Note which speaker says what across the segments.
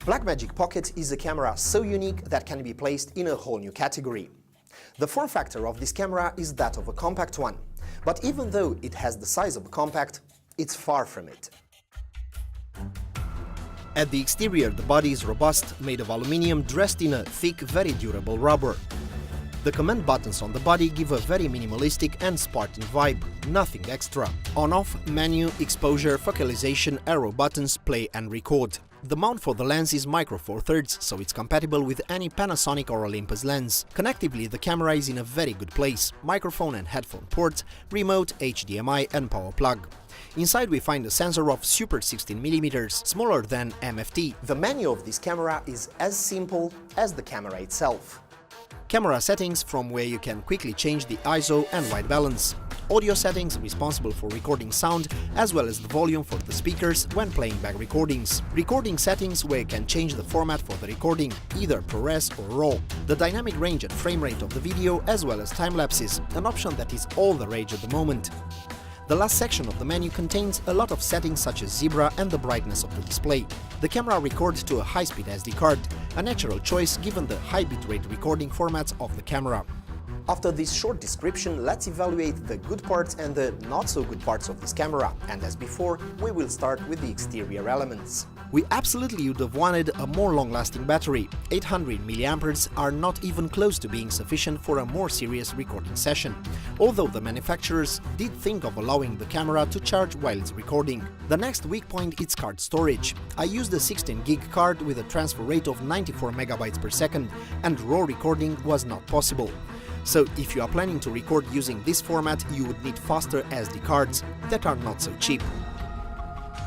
Speaker 1: Blackmagic Pocket is a camera so unique that can be placed in a whole new category. The form factor of this camera is that of a compact one, but even though it has the size of a compact, it's far from it. At the exterior, the body is robust, made of aluminium dressed in a thick, very durable rubber. The command buttons on the body give a very minimalistic and Spartan vibe, nothing extra. On-off, menu, exposure, focalization, arrow buttons, play and record. The mount for the lens is micro four thirds, so it's compatible with any Panasonic or Olympus lens. Connectively, the camera is in a very good place: microphone and headphone port, remote, HDMI and power plug. Inside we find a sensor of super 16mm, smaller than MFT. The menu of this camera is as simple as the camera itself. Camera settings, from where you can quickly change the ISO and white balance. Audio settings, responsible for recording sound, as well as the volume for the speakers when playing back recordings. Recording settings, where you can change the format for the recording, either ProRes or RAW. The dynamic range and frame rate of the video, as well as time-lapses, an option that is all the rage at the moment. The last section of the menu contains a lot of settings such as zebra and the brightness of the display. The camera records to a high-speed SD card, a natural choice given the high bitrate recording formats of the camera. After this short description, let's evaluate the good parts and the not-so-good parts of this camera, and as before, we will start with the exterior elements. We absolutely would have wanted a more long-lasting battery. 800 mAh are not even close to being sufficient for a more serious recording session, although the manufacturers did think of allowing the camera to charge while it's recording. The next weak point is card storage. I used a 16GB card with a transfer rate of 94 MB per second, and RAW recording was not possible. So if you are planning to record using this format, you would need faster SD cards that are not so cheap.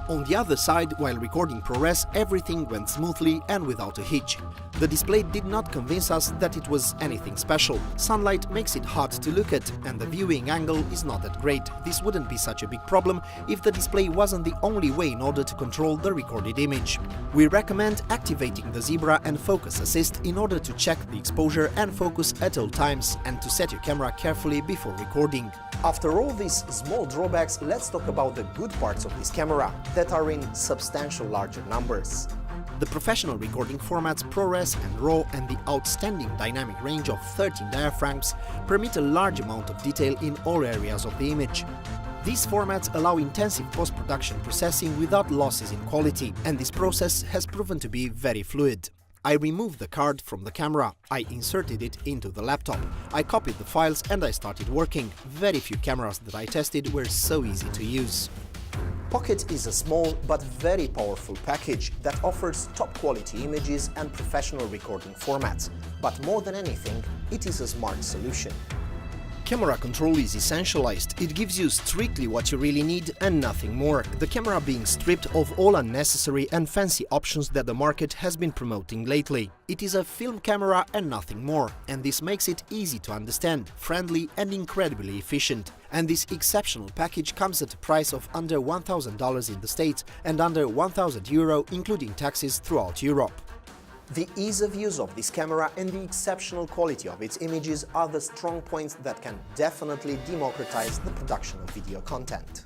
Speaker 1: On the other side, while recording ProRes, everything went smoothly and without a hitch. The display did not convince us that it was anything special. Sunlight makes it hard to look at, and the viewing angle is not that great. This wouldn't be such a big problem if the display wasn't the only way in order to control the recorded image. We recommend activating the zebra and focus assist in order to check the exposure and focus at all times, and to set your camera carefully before recording. After all these small drawbacks, let's talk about the good parts of this camera, that are in substantial larger numbers. The professional recording formats ProRes and RAW and the outstanding dynamic range of 13 diaphragms permit a large amount of detail in all areas of the image. These formats allow intensive post-production processing without losses in quality, and this process has proven to be very fluid. I removed the card from the camera, I inserted it into the laptop, I copied the files and I started working. Very few cameras that I tested were so easy to use. Pocket is a small but very powerful package that offers top-quality images and professional recording formats. But more than anything, it is a smart solution. Camera control is essentialized. It gives you strictly what you really need and nothing more, the camera being stripped of all unnecessary and fancy options that the market has been promoting lately. It is a film camera and nothing more, and this makes it easy to understand, friendly and incredibly efficient. And this exceptional package comes at a price of under $1,000 in the States and under €1,000 including taxes throughout Europe. The ease of use of this camera and the exceptional quality of its images are the strong points that can definitely democratize the production of video content.